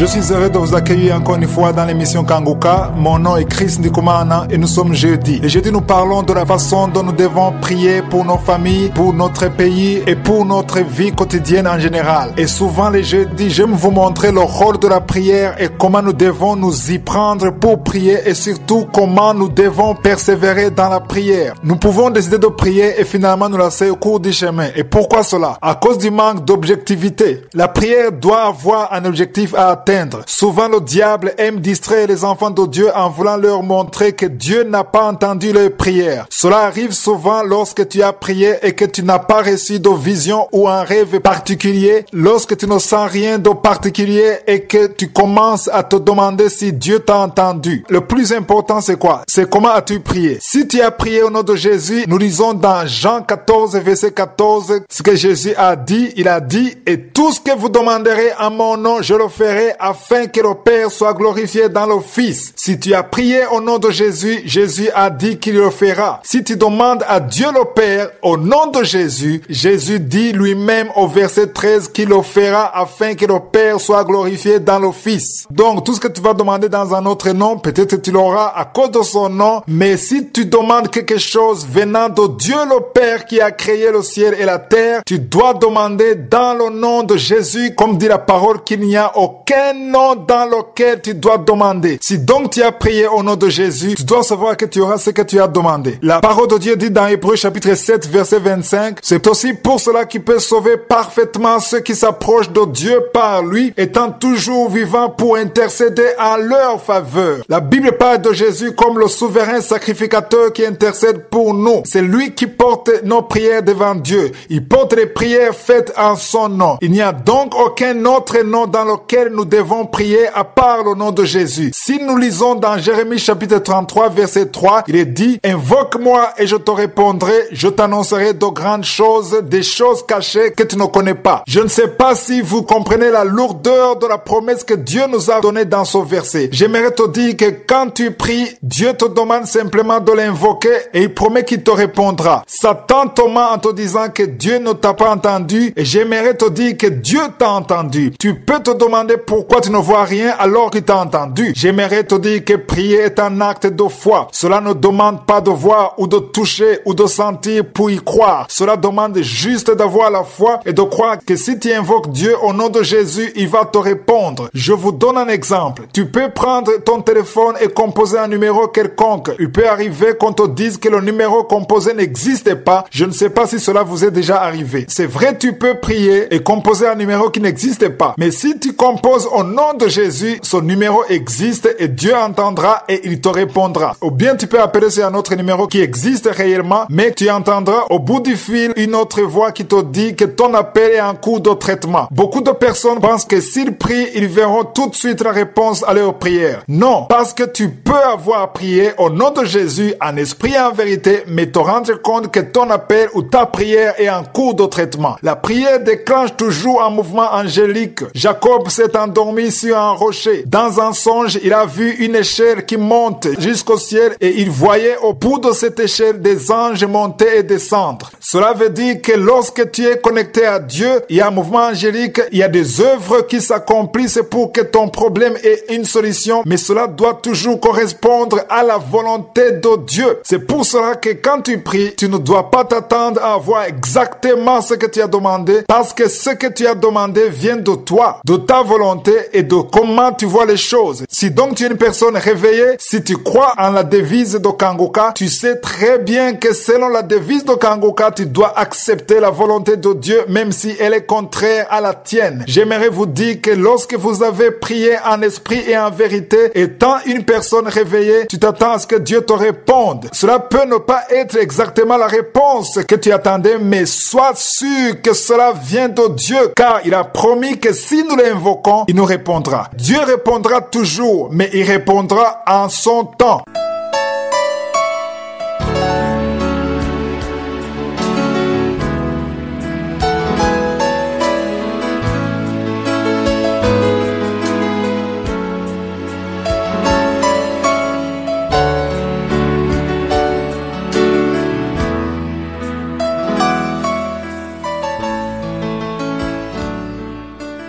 Je suis heureux de vous accueillir encore une fois dans l'émission Kanguka. Mon nom est Chris Ndikumana et nous sommes jeudi. Et jeudi, nous parlons de la façon dont nous devons prier pour nos familles, pour notre pays et pour notre vie quotidienne en général. Et souvent les jeudis, j'aime vous montrer le rôle de la prière et comment nous devons nous y prendre pour prier et surtout comment nous devons persévérer dans la prière. Nous pouvons décider de prier et finalement nous lasser au cours du chemin. Et pourquoi cela? À cause du manque d'objectivité. La prière doit avoir un objectif à atteindre. Souvent, le diable aime distraire les enfants de Dieu en voulant leur montrer que Dieu n'a pas entendu leurs prières. Cela arrive souvent lorsque tu as prié et que tu n'as pas reçu de vision ou un rêve particulier, lorsque tu ne sens rien de particulier et que tu commences à te demander si Dieu t'a entendu. Le plus important, c'est quoi? C'est comment as-tu prié? Si tu as prié au nom de Jésus, nous lisons dans Jean 14, verset 14, ce que Jésus a dit. Il a dit, « Et tout ce que vous demanderez en mon nom, je le ferai afin que le Père soit glorifié dans le Fils. » Si tu as prié au nom de Jésus, Jésus a dit qu'il le fera. Si tu demandes à Dieu le Père au nom de Jésus, Jésus dit lui-même au verset 13 qu'il le fera afin que le Père soit glorifié dans le Fils. Donc tout ce que tu vas demander dans un autre nom, peut-être tu l'auras à cause de son nom, mais si tu demandes quelque chose venant de Dieu le Père qui a créé le ciel et la terre, tu dois demander dans le nom de Jésus, comme dit la parole, qu'il n'y a aucun nom dans lequel tu dois demander. Si donc tu as prié au nom de Jésus, tu dois savoir que tu auras ce que tu as demandé. La parole de Dieu dit dans Hébreux chapitre 7 verset 25, c'est aussi pour cela qu'il peut sauver parfaitement ceux qui s'approchent de Dieu par lui, étant toujours vivant pour intercéder en leur faveur. La Bible parle de Jésus comme le souverain sacrificateur qui intercède pour nous. C'est lui qui porte nos prières devant Dieu. Il porte les prières faites en son nom. Il n'y a donc aucun autre nom dans lequel nous devons prier à part le nom de Jésus. Si nous lisons dans Jérémie chapitre 33 verset 3, il est dit, « Invoque-moi et je te répondrai, je t'annoncerai de grandes choses, des choses cachées que tu ne connais pas. » Je ne sais pas si vous comprenez la lourdeur de la promesse que Dieu nous a donnée dans ce verset. J'aimerais te dire que quand tu pries, Dieu te demande simplement de l'invoquer et il promet qu'il te répondra. Satan te ment en te disant que Dieu ne t'a pas entendu et j'aimerais te dire que Dieu t'a entendu. Tu peux te demander pourquoi tu ne vois rien alors qu'il t'a entendu. J'aimerais te dire que prier est un acte de foi. Cela ne demande pas de voir ou de toucher ou de sentir pour y croire. Cela demande juste d'avoir la foi et de croire que si tu invoques Dieu au nom de Jésus, il va te répondre. Je vous donne un exemple. Tu peux prendre ton téléphone et composer un numéro quelconque. Il peut arriver qu'on te dise que le numéro composé n'existe pas. Je ne sais pas si cela vous est déjà arrivé. C'est vrai, tu peux prier et composer un numéro qui n'existe pas. Mais si tu composes au nom de Jésus, ce numéro existe et Dieu entendra et il te répondra. Ou bien tu peux appeler sur un autre numéro qui existe réellement, mais tu entendras au bout du fil une autre voix qui te dit que ton appel est en cours de traitement. Beaucoup de personnes pensent que s'ils prient, ils verront tout de suite la réponse à leur prière. Non, parce que tu peux avoir prié au nom de Jésus en esprit et en vérité, mais te rendre compte que ton appel ou ta prière est en cours de traitement. La prière déclenche toujours un mouvement angélique. Jacob s'est endormi sur un rocher. Dans un songe, il a vu une échelle qui monte jusqu'au ciel et il voyait au bout de cette échelle des anges monter et descendre. Cela veut dire que lorsque tu es connecté à Dieu, il y a un mouvement angélique, il y a des œuvres qui s'accomplissent pour que ton problème ait une solution, mais cela doit toujours correspondre à la volonté de Dieu. C'est pour cela que quand tu pries, tu ne dois pas t'attendre à avoir exactement ce que tu as demandé, parce que ce que tu as demandé vient de toi, de ta volonté et de comment tu vois les choses. Si donc tu es une personne réveillée, si tu crois en la devise de Kanguka, tu sais très bien que selon la devise de Kanguka, tu dois accepter la volonté de Dieu même si elle est contraire à la tienne. J'aimerais vous dire que lorsque vous avez prié en esprit et en vérité, étant une personne réveillée, tu t'attends à ce que Dieu te réponde. Cela peut ne pas être exactement la réponse que tu attendais, mais sois sûr que cela vient de Dieu, car il a promis que si nous l'invoquons, il nous répondra. Dieu répondra toujours, mais il répondra en son temps.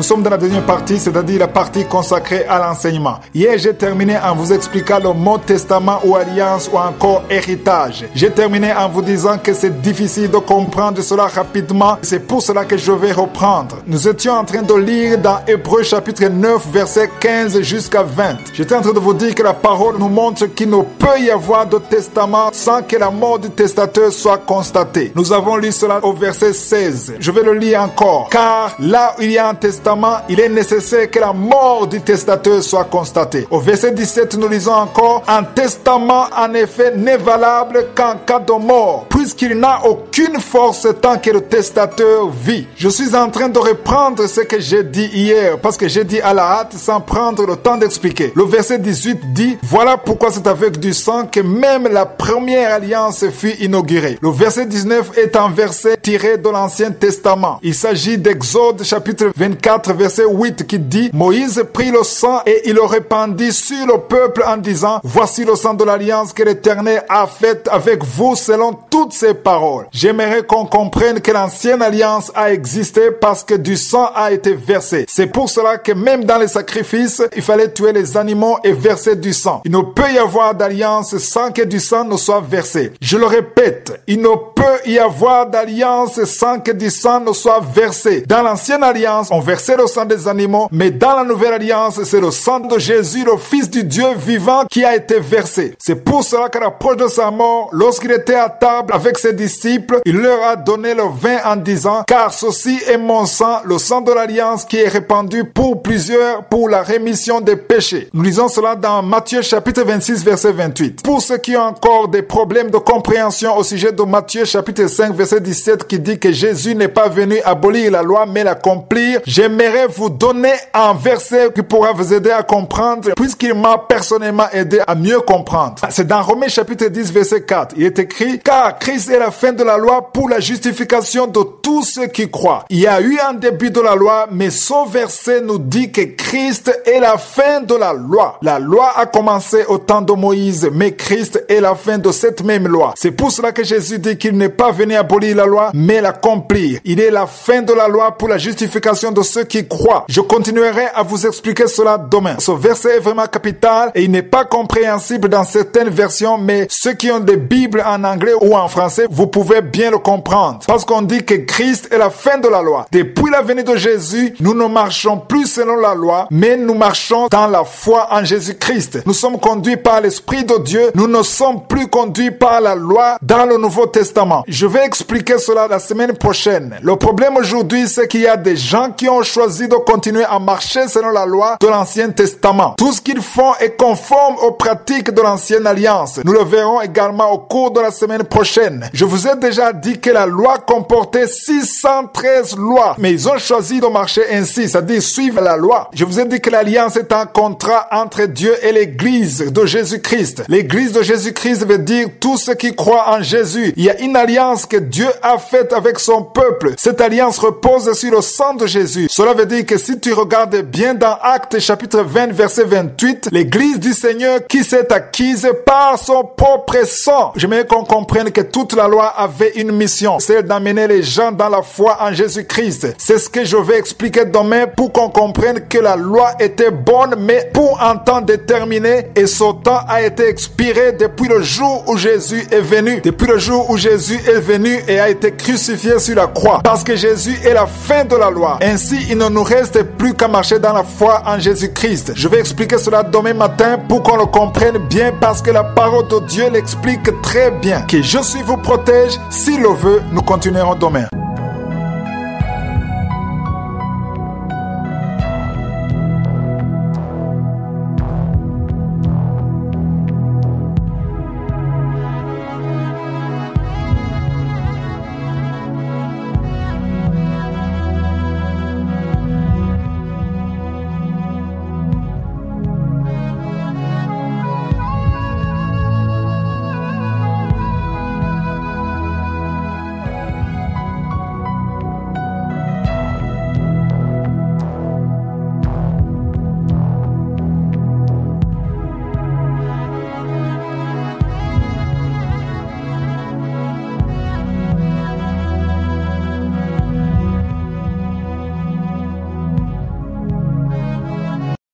Nous sommes dans la deuxième partie, c'est-à-dire la partie consacrée à l'enseignement. Hier, j'ai terminé en vous expliquant le mot testament ou alliance ou encore héritage. J'ai terminé en vous disant que c'est difficile de comprendre cela rapidement. C'est pour cela que je vais reprendre. Nous étions en train de lire dans Hébreux chapitre 9, verset 15 jusqu'à 20. J'étais en train de vous dire que la parole nous montre qu'il ne peut y avoir de testament sans que la mort du testateur soit constatée. Nous avons lu cela au verset 16. Je vais le lire encore. Car là où il y a un testament, il est nécessaire que la mort du testateur soit constatée. Au verset 17, nous lisons encore: un testament en effet n'est valable qu'en cas de mort, puisqu'il n'a aucune force tant que le testateur vit. Je suis en train de reprendre ce que j'ai dit hier, parce que j'ai dit à la hâte sans prendre le temps d'expliquer. Le verset 18 dit: voilà pourquoi c'est avec du sang que même la première alliance fut inaugurée. Le verset 19 est un verset tiré de l'Ancien Testament. Il s'agit d'Exode chapitre 24 verset 8 qui dit: Moïse prit le sang et il le répandit sur le peuple en disant: voici le sang de l'alliance que l'Éternel a faite avec vous selon toutes ses paroles. J'aimerais qu'on comprenne que l'ancienne alliance a existé parce que du sang a été versé. C'est pour cela que même dans les sacrifices, il fallait tuer les animaux et verser du sang. Il ne peut y avoir d'alliance sans que du sang ne soit versé. Je le répète, il ne peut y avoir d'alliance sans que du sang ne soit versé. Dans l'ancienne alliance, on versait le sang des animaux, mais dans la nouvelle alliance, c'est le sang de Jésus, le Fils du Dieu vivant, qui a été versé. C'est pour cela qu'à l'approche de sa mort, lorsqu'il était à table avec ses disciples, il leur a donné le vin en disant: car ceci est mon sang, le sang de l'alliance qui est répandu pour plusieurs pour la rémission des péchés. Nous lisons cela dans Matthieu chapitre 26 verset 28. Pour ceux qui ont encore des problèmes de compréhension au sujet de Matthieu chapitre 5 verset 17 qui dit que Jésus n'est pas venu abolir la loi mais l'accomplir, j'aimerais vous donner un verset qui pourra vous aider à comprendre, puisqu'il m'a personnellement aidé à mieux comprendre. C'est dans Romains chapitre 10 verset 4. Il est écrit: car Christ est la fin de la loi pour la justification de tous ceux qui croient. Il y a eu un début de la loi, mais ce verset nous dit que Christ est la fin de la loi. La loi a commencé au temps de Moïse, mais Christ est la fin de cette même loi. C'est pour cela que Jésus dit qu'il n'est pas venu abolir la loi, mais l'accomplir. Il est la fin de la loi pour la justification de ceux qui croient. Je continuerai à vous expliquer cela demain. Ce verset est vraiment capital et il n'est pas compréhensible dans certaines versions, mais ceux qui ont des Bibles en anglais ou en français, vous pouvez bien le comprendre. Parce qu'on dit que Christ est la fin de la loi. Depuis la venue de Jésus, nous ne marchons plus selon la loi, mais nous marchons dans la foi en Jésus-Christ. Nous sommes conduits par l'Esprit de Dieu. Nous ne sommes plus conduits par la loi dans le Nouveau Testament. Je vais expliquer cela la semaine prochaine. Le problème aujourd'hui, c'est qu'il y a des gens qui ont choisi de continuer à marcher selon la loi de l'Ancien Testament. Tout ce qu'ils font est conforme aux pratiques de l'Ancienne Alliance. Nous le verrons également au cours de la semaine prochaine. Je vous ai déjà dit que la loi comportait 613 lois, mais ils ont choisi de marcher ainsi, c'est-à-dire suivre la loi. Je vous ai dit que l'alliance est un contrat entre Dieu et l'Église de Jésus-Christ. L'Église de Jésus-Christ veut dire tous ceux qui croient en Jésus. Il y a une alliance que Dieu a faite avec son peuple. Cette alliance repose sur le sang de Jésus. Cela veut dire que si tu regardes bien dans Actes chapitre 20 verset 28, l'Église du Seigneur qui s'est acquise par son propre sang. J'aimerais qu'on comprenne que toute la loi avait une mission, c'est d'amener les gens dans la foi en Jésus-Christ. C'est ce que je vais expliquer demain pour qu'on comprenne que la loi était bonne, mais pour un temps déterminé, et ce temps a été expiré depuis le jour où Jésus est venu. Depuis le jour où Jésus est venu et a été crucifié sur la croix. Parce que Jésus est la fin de la loi. Ainsi, il ne nous reste plus qu'à marcher dans la foi en Jésus-Christ. Je vais expliquer cela demain matin pour qu'on le comprenne bien, parce que la parole de Dieu l'explique très bien. Que Jésus vous protège. S'il le veut, nous continuerons demain.